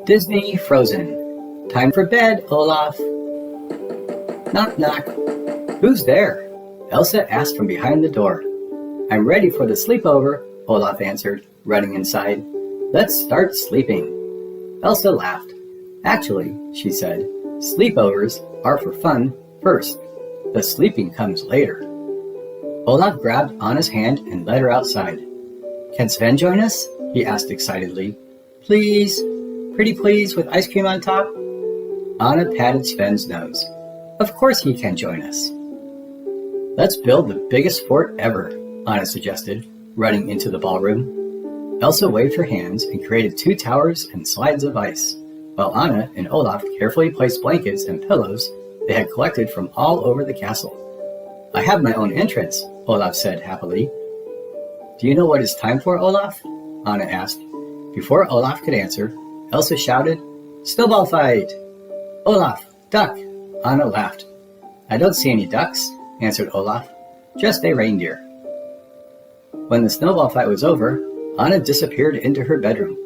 Disney Frozen. Time for bed, Olaf. Knock, knock. Who's there? Elsa asked from behind the door. I'm ready for the sleepover, Olaf answered, running inside. Let's start sleeping. Elsa laughed. Actually, she said, sleepovers are for fun first. The sleeping comes later. Olaf grabbed Anna's hand and led her outside. Can Sven join us? He asked excitedly. Please? Pretty please with ice cream on top? Anna patted Sven's nose. Of course he can join us. Let's build the biggest fort ever, Anna suggested, running into the ballroom. Elsa waved her hands and created 2 towers and slides of ice, while Anna and Olaf carefully placed blankets and pillows they had collected from all over the castle. I have my own entrance, Olaf said happily. Do you know what it's time for, Olaf? Anna asked. Before Olaf could answer, Elsa shouted, Snowball fight! Olaf, duck! Anna laughed. I don't see any ducks, answered Olaf. Just a reindeer. When the snowball fight was over, Anna disappeared into her bedroom.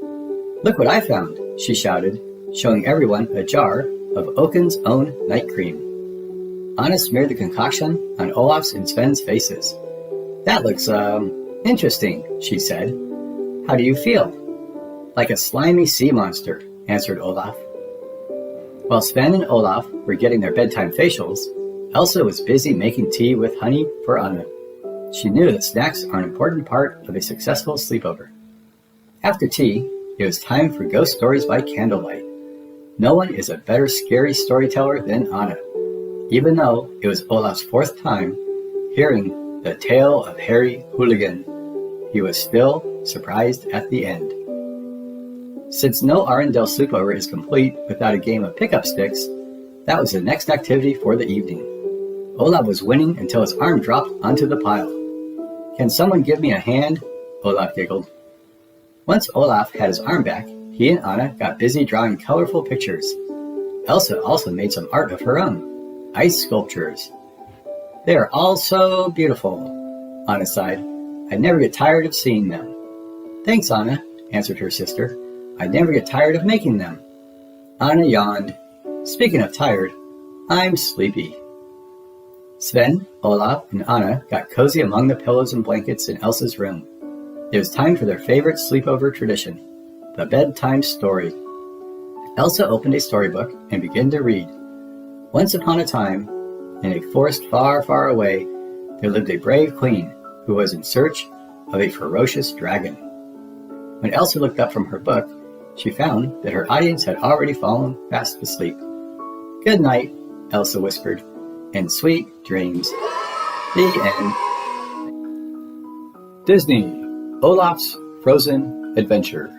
Look what I found, she shouted, showing everyone a jar of Oaken's own night cream. Anna smeared the concoction on Olaf's and Sven's faces. That looks, interesting, she said. How do you feel? Like a slimy sea monster, answered Olaf. While Sven and Olaf were getting their bedtime facials, Elsa was busy making tea with honey for Anna. She knew that snacks are an important part of a successful sleepover. After tea, it was time for ghost stories by candlelight. No one is a better scary storyteller than Anna. Even though it was Olaf's 4th time hearing the tale of Harry Hooligan, he was still surprised at the end. Since no Arendelle sleepover is complete without a game of pickup sticks, that was the next activity for the evening. Olaf was winning until his arm dropped onto the pile. Can someone give me a hand? Olaf giggled. Once Olaf had his arm back, he and Anna got busy drawing colorful pictures. Elsa also made some art of her own, ice sculptures. They are all so beautiful, Anna sighed. I never get tired of seeing them. Thanks, Anna, answered her sister. I never get tired of making them. Anna yawned. Speaking of tired, I'm sleepy. Sven, Olaf, and Anna got cozy among the pillows and blankets in Elsa's room. It was time for their favorite sleepover tradition, the bedtime story. Elsa opened a storybook and began to read. Once upon a time, in a forest far, far away, there lived a brave queen who was in search of a ferocious dragon. When Elsa looked up from her book, she found that her audience had already fallen fast asleep. Good night, Elsa whispered, and sweet dreams. The end. Disney, Olaf's Frozen Adventure.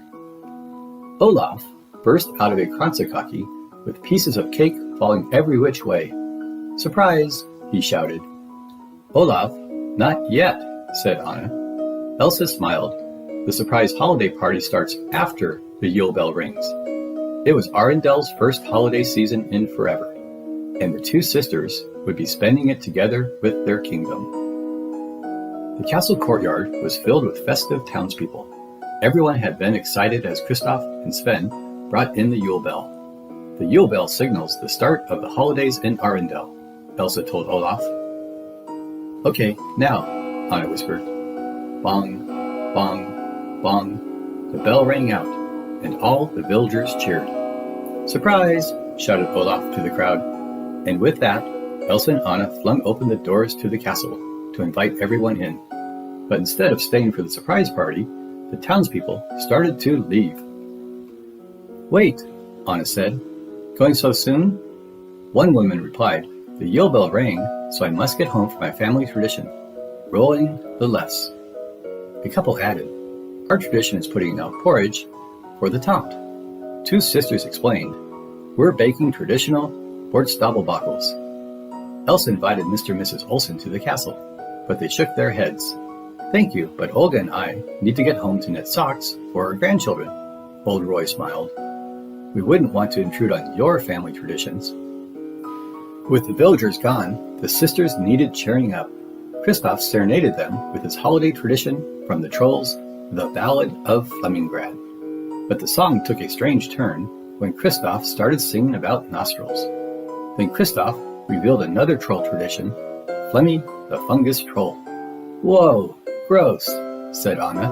Olaf burst out of a kransekake with pieces of cake falling every which way. Surprise, he shouted. Olaf, not yet, said Anna. Elsa smiled. The surprise holiday party starts after the Yule bell rings. It was Arendelle's first holiday season in forever, and the 2 sisters would be spending it together with their kingdom. The castle courtyard was filled with festive townspeople. Everyone had been excited as Kristoff and Sven brought in the Yule bell. The Yule bell signals the start of the holidays in Arendelle, Elsa told Olaf. Okay, now, Anna whispered. Bong, bong, bong. The bell rang out, and all the villagers cheered. Surprise! Shouted Olaf to the crowd. And with that, Elsa and Anna flung open the doors to the castle to invite everyone in. But instead of staying for the surprise party, the townspeople started to leave. Wait, Anna said. Going so soon? One woman replied, The Yule bell rang, so I must get home for my family tradition. Rolling the less. A couple added, Our tradition is putting out porridge for the taunt. 2 sisters explained, We're baking traditional Bortstabbelbachels. Elsa invited Mr. and Mrs. Olsen to the castle, but they shook their heads. Thank you, but Olga and I need to get home to knit socks for our grandchildren. Old Roy smiled. We wouldn't want to intrude on your family traditions. With the villagers gone, the sisters needed cheering up. Kristoff serenaded them with his holiday tradition from the Trolls' The Ballad of Flemingrad. But the song took a strange turn when Kristoff started singing about nostrils. Then Kristoff revealed another troll tradition, Flemmy the fungus troll. Whoa, gross, said Anna.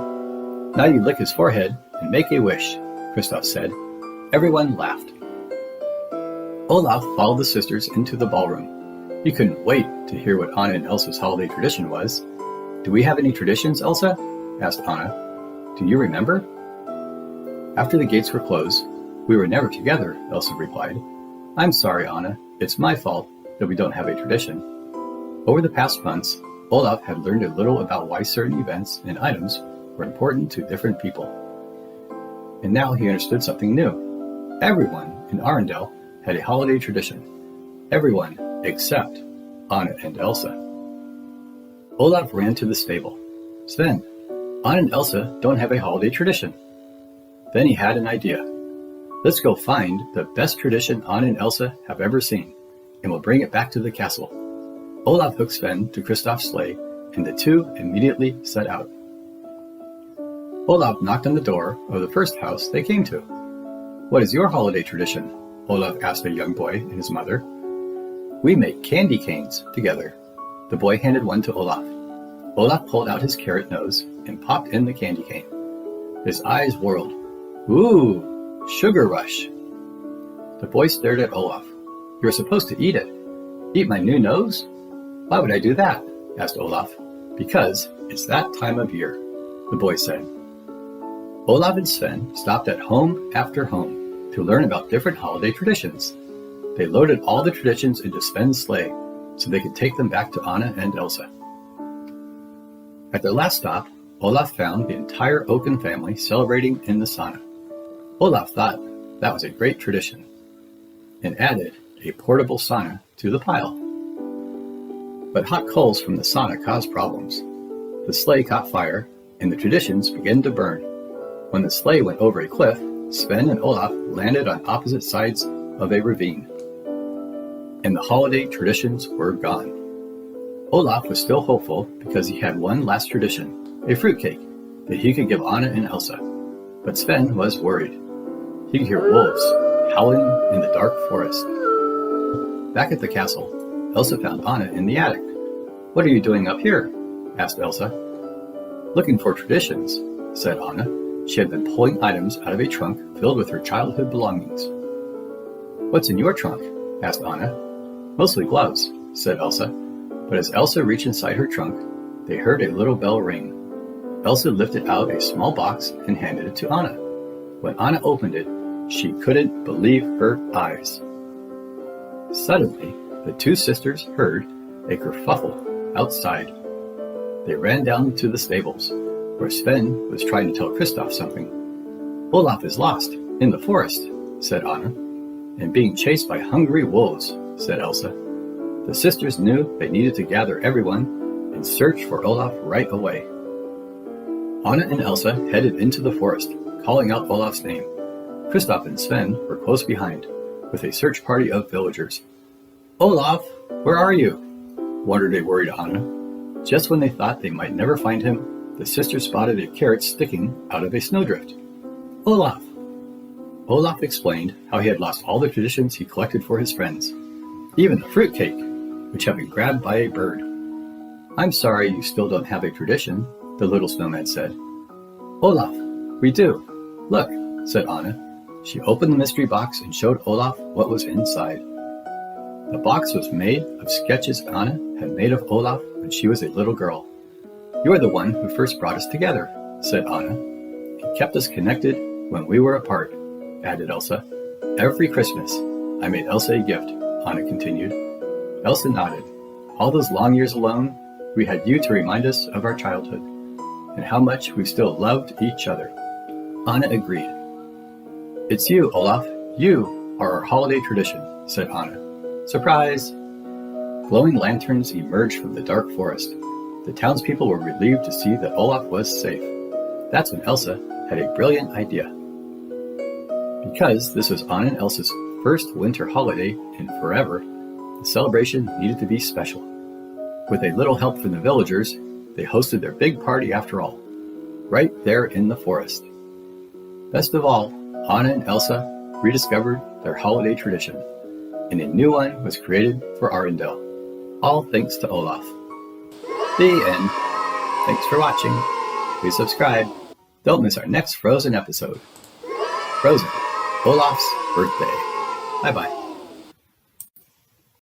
Now you lick his forehead and make a wish, Kristoff said. Everyone laughed. Olaf followed the sisters into the ballroom. He couldn't wait to hear what Anna and Elsa's holiday tradition was. Do we have any traditions, Elsa? Asked Anna. Do you remember? After the gates were closed, we were never together, Elsa replied. I'm sorry, Anna. It's my fault that we don't have a tradition. Over the past months, Olaf had learned a little about why certain events and items were important to different people. And now he understood something new. Everyone in Arendelle had a holiday tradition. Everyone except Anna and Elsa. Olaf ran to the stable. Sven, Anna and Elsa don't have a holiday tradition. Then he had an idea. Let's go find the best tradition Anna and Elsa have ever seen, and we'll bring it back to the castle. Olaf hooked Sven to Kristoff's sleigh, and the two immediately set out. Olaf knocked on the door of the first house they came to. What is your holiday tradition? Olaf asked a young boy and his mother. We make candy canes together. The boy handed one to Olaf. Olaf pulled out his carrot nose and popped in the candy cane. His eyes whirled. Ooh, sugar rush. The boy stared at Olaf. You're supposed to eat it. Eat my new nose? Why would I do that? Asked Olaf. Because it's that time of year, the boy said. Olaf and Sven stopped at home after home to learn about different holiday traditions. They loaded all the traditions into Sven's sleigh so they could take them back to Anna and Elsa. At their last stop, Olaf found the entire Oaken family celebrating in the sauna. Olaf thought that was a great tradition and added a portable sauna to the pile. But hot coals from the sauna caused problems. The sleigh caught fire and the traditions began to burn. When the sleigh went over a cliff, Sven and Olaf landed on opposite sides of a ravine. And the holiday traditions were gone. Olaf was still hopeful because he had one last tradition, a fruitcake, that he could give Anna and Elsa. But Sven was worried. He could hear wolves howling in the dark forest. Back at the castle, Elsa found Anna in the attic. What are you doing up here? Asked Elsa. Looking for traditions, said Anna. She had been pulling items out of a trunk filled with her childhood belongings. What's in your trunk? Asked Anna. Mostly gloves, said Elsa. But as Elsa reached inside her trunk, they heard a little bell ring. Elsa lifted out a small box and handed it to Anna. When Anna opened it, she couldn't believe her eyes. Suddenly, the two sisters heard a kerfuffle outside. They ran down to the stables, where Sven was trying to tell Kristoff something. Olaf is lost in the forest, said Anna, and being chased by hungry wolves, said Elsa. The sisters knew they needed to gather everyone and search for Olaf right away. Anna and Elsa headed into the forest, calling out Olaf's name. Kristoff and Sven were close behind, with a search party of villagers. Olaf, where are you? Wondered a worried Anna. Just when they thought they might never find him, the sisters spotted a carrot sticking out of a snowdrift. Olaf! Olaf explained how he had lost all the traditions he collected for his friends, even the fruitcake, which had been grabbed by a bird. I'm sorry you still don't have a tradition, the little snowman said. Olaf, we do. Look, said Anna. She opened the mystery box and showed Olaf what was inside. The box was made of sketches Anna had made of Olaf when she was a little girl. You are the one who first brought us together, said Anna, and kept us connected when we were apart, added Elsa. Every Christmas, I made Elsa a gift, Anna continued. Elsa nodded. All those long years alone, we had you to remind us of our childhood, and how much we still loved each other. Anna agreed. It's you, Olaf. You are our holiday tradition, said Anna. Surprise! Glowing lanterns emerged from the dark forest. The townspeople were relieved to see that Olaf was safe. That's when Elsa had a brilliant idea. Because this was Anna and Elsa's first winter holiday in forever, the celebration needed to be special. With a little help from the villagers, they hosted their big party after all, right there in the forest. Best of all, Anna and Elsa rediscovered their holiday tradition, and a new one was created for Arendelle. All thanks to Olaf. The end. Thanks for watching. Please subscribe. Don't miss our next Frozen episode. Frozen, Olaf's birthday. Bye-bye.